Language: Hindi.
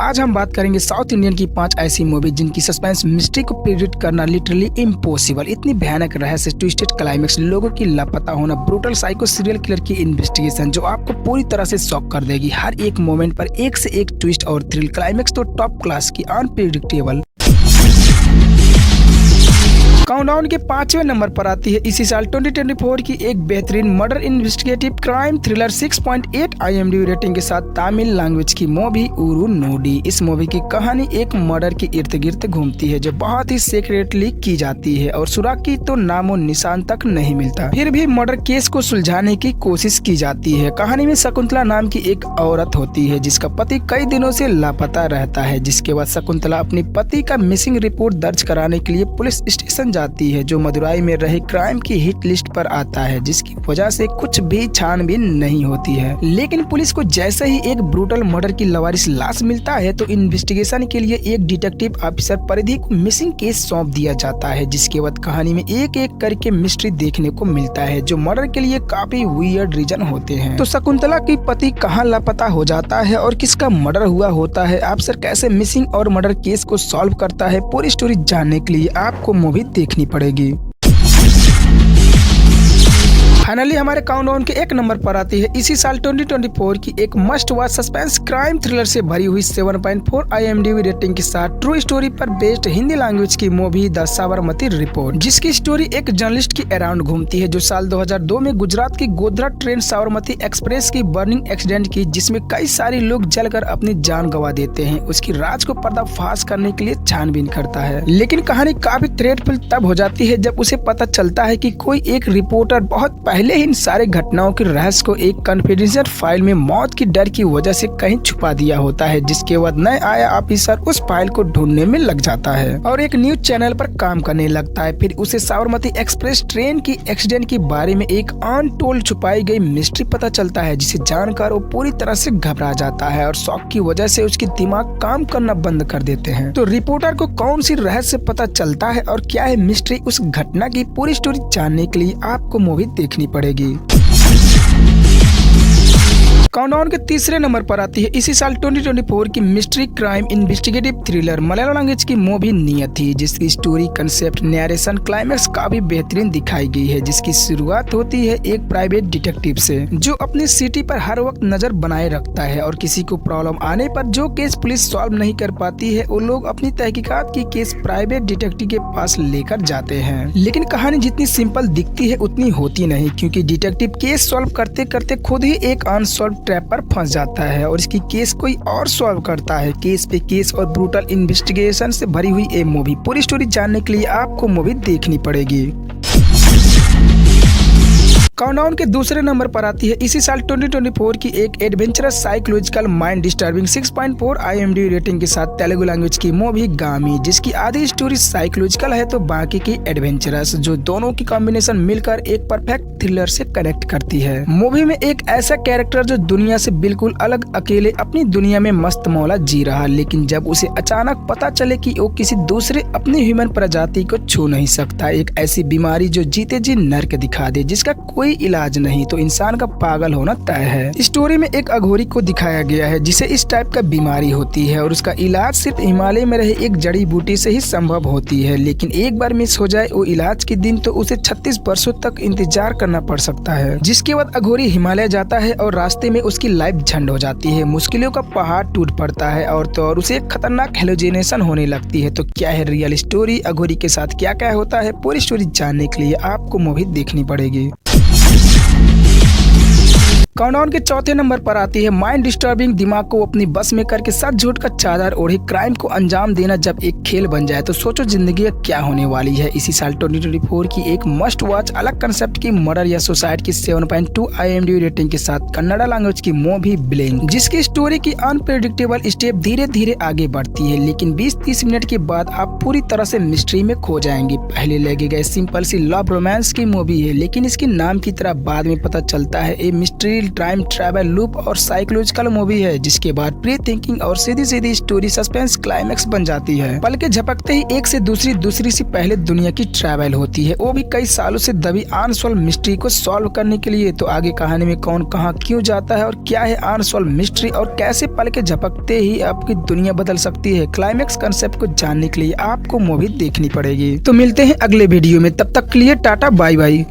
आज हम बात करेंगे साउथ इंडियन की 5 ऐसी मूवी जिनकी सस्पेंस मिस्ट्री को प्रेडिक्ट करना लिटरली इम्पॉसिबल। इतनी भयानक रहस्य, ट्विस्टेड क्लाइमेक्स, लोगों की लापता होना, ब्रूटल साइको सीरियल किलर की इन्वेस्टिगेशन जो आपको पूरी तरह से शॉक कर देगी। हर एक मोमेंट पर एक से एक ट्विस्ट और थ्रिल, क्लाइमेक्स तो टॉप क्लास की, अनप्रेडिक्टेबल। काउंटडाउन के 5वें नंबर पर आती है इसी साल 2024 की एक बेहतरीन murder investigative crime thriller 6.8 IMDb rating के साथ तमिल लैंग्वेज की मूवी उरुनोडी। इस मूवी की कहानी एक मर्डर के इर्द गिर्द घूमती है जो बहुत ही सीक्रेटली की जाती है और सुराग की तो नामो निशान तक नहीं मिलता। फिर भी मर्डर केस को सुलझाने की कोशिश की जाती है। कहानी में शकुंतला नाम की एक औरत होती है जिसका पति कई दिनों से लापता रहता है, जिसके बाद शकुंतला अपने पति का मिसिंग रिपोर्ट दर्ज कराने के लिए पुलिस स्टेशन जाती है जो मदुराई में रहे क्राइम की हिट लिस्ट पर आता है, जिसकी वजह से कुछ भी छानबीन नहीं होती है। लेकिन पुलिस को जैसे ही एक ब्रूटल मर्डर की लवारिस लाश मिलता है तो इन्वेस्टिगेशन के लिए एक डिटेक्टिव ऑफिसर परिधि को मिसिंग केस सौंप दिया जाता है, जिसके बाद कहानी में एक एक करके मिस्ट्री देखने को मिलता है जो मर्डर के लिए काफी वियर्ड रीजन होते हैं। तो शकुंतला की पति कहाँ लापता हो जाता है और किसका मर्डर हुआ होता है, ऑफिसर कैसे मिसिंग और मर्डर केस को सॉल्व करता है, पूरी स्टोरी जानने के लिए आपको मूवी देखनी पड़ेगी। फाइनली हमारे काउंटडाउन के 1 नंबर पर आती है इसी साल 2024 की एक must watch suspense crime thriller से भरी हुई 7.4 IMDb रेटिंग के साथ ट्रू स्टोरी पर बेस्ड हिंदी लैंग्वेज की मूवी द साबरमती रिपोर्ट, जिसकी स्टोरी एक जर्नलिस्ट की अराउंड घूमती है जो साल 2002 में गुजरात की गोधरा ट्रेन साबरमती एक्सप्रेस की बर्निंग एक्सीडेंट की, जिसमें कई सारे लोग जलकर अपनी जान गंवा देते हैं। उसकी राज को पर्दाफाश करने के लिए छानबीन करता है, लेकिन कहानी काफी थ्रेटफुल तब हो जाती है जब उसे पता चलता है कि कोई एक रिपोर्टर बहुत पहले ही इन सारे घटनाओं के रहस्य को एक कॉन्फिडेंशियल फाइल में मौत की डर की वजह से कहीं छुपा दिया होता है, जिसके बाद नया आया ऑफिसर उस फाइल को ढूंढने में लग जाता है और एक न्यूज चैनल पर काम करने लगता है। फिर उसे साबरमती एक्सप्रेस ट्रेन की एक्सीडेंट के बारे में एक अनटोल्ड छुपाई गई मिस्ट्री पता चलता है, जिसे जानकर वो पूरी तरह से घबरा जाता है और शॉक की वजह से उसकी दिमाग काम करना बंद कर देते हैं। तो रिपोर्टर को कौन सी रहस्य पता चलता है और क्या है मिस्ट्री, उस घटना की पूरी स्टोरी जानने के लिए आपको मूवी देखनी पड़ेगी। काउंटडाउन के 3रे नंबर पर आती है इसी साल 2024 की mystery crime investigative thriller Malayalam language की मूवी नियति, जिसकी स्टोरी कंसेप्ट, नैरेशन, क्लाइमेक्स काफी बेहतरीन दिखाई गई है। जिसकी शुरुआत होती है एक प्राइवेट डिटेक्टिव से जो अपनी सिटी पर हर वक्त नजर बनाए रखता है और किसी को प्रॉब्लम आने पर जो केस पुलिस सॉल्व नहीं कर पाती है वो लोग अपनी तहकीकात की केस प्राइवेट डिटेक्टिव के पास लेकर जाते हैं। लेकिन कहानी जितनी सिंपल दिखती है उतनी होती नहीं, क्योंकि डिटेक्टिव केस सॉल्व करते करते खुद ही एक अनसॉल्व ट्रैप पर फंस जाता है और इसकी केस कोई और सॉल्व करता है। केस पे केस और ब्रूटल इन्वेस्टिगेशन से भरी हुई ये मूवी, पूरी स्टोरी जानने के लिए आपको मूवी देखनी पड़ेगी। काउंटडाउन के 2रे नंबर पर आती है इसी साल 2024 की एक adventurous psychological mind disturbing 6.4 IMDb rating के साथ तेलुगु लैंग्वेज की मूवी गामी, जिसकी आधी स्टोरी साइकोलॉजिकल है तो बाकी की एडवेंचरस, जो दोनों की कॉम्बिनेशन मिलकर एक परफेक्ट थ्रिलर से कनेक्ट करती है। मूवी में एक ऐसा कैरेक्टर जो दुनिया से बिल्कुल अलग अकेले अपनी दुनिया में मस्त मौला जी रहा, लेकिन जब उसे अचानक पता चले कि वो किसी दूसरे अपनी ह्यूमन प्रजाति को छू नहीं सकता, एक ऐसी बीमारी जो जीते जी नर्क दिखा दे, जिसका कोई इलाज नहीं, तो इंसान का पागल होना तय है। स्टोरी में एक अघोरी को दिखाया गया है जिसे इस टाइप का बीमारी होती है और उसका इलाज सिर्फ हिमालय में रहे एक जड़ी बूटी से ही संभव होती है, लेकिन एक बार मिस हो जाए वो इलाज के दिन तो उसे 36 वर्षों तक इंतजार करना पड़ सकता है। जिसके बाद अघोरी हिमालय जाता है और रास्ते में उसकी लाइफ झंड हो जाती है, मुश्किलों का पहाड़ टूट पड़ता है और तो और उसे खतरनाक हेलोजिनेशन होने लगती है। तो क्या है रियल स्टोरी, अघोरी के साथ क्या क्या होता है, पूरी स्टोरी जानने के लिए आपको मूवी देखनी पड़ेगी। काउंटडाउन के 4थे नंबर पर आती है माइंड डिस्टर्बिंग, दिमाग को अपनी बस में करके सच झूठ का चादर ओढ़े क्राइम को अंजाम देना जब एक खेल बन जाए तो सोचो जिंदगी क्या होने वाली है। इसी साल 2024 की एक मस्ट वॉच अलग कंसेप्ट की मर्डर या सुसाइड की 7.2 IMDb रेटिंग के साथ कन्नड़ा लैंग्वेज की मूवी ब्लिंक, जिसकी स्टोरी की अनप्रेडिक्टेबल स्टेप धीरे धीरे आगे बढ़ती है, लेकिन 20-30 मिनट के बाद आप पूरी तरह से मिस्ट्री में खो जाएंगे। पहले लगे गए सिंपल सी लव रोमांस की मूवी है, लेकिन इसके नाम की तरह बाद में पता चलता है ये mystery thrill, time travel, loop और साइकोलॉजिकल मूवी है, जिसके बाद प्री थिंकिंग और सीधी सीधी स्टोरी सस्पेंस क्लाइमेक्स बन जाती है। पलके झपकते ही एक से दूसरी से पहले दुनिया की ट्रैवल होती है, वो भी कई सालों से दबी अनसॉल्व मिस्ट्री को सॉल्व करने के लिए। तो आगे कहानी में कौन कहां क्यों जाता है और क्या है अनसॉल्व मिस्ट्री और कैसे पलके झपकते ही आपकी दुनिया बदल सकती है, क्लाइमेक्स कंसेप्ट को जानने के लिए आपको मूवी देखनी पड़ेगी। तो मिलते हैं अगले वीडियो में, तब तक के लिए टाटा बाय बाय।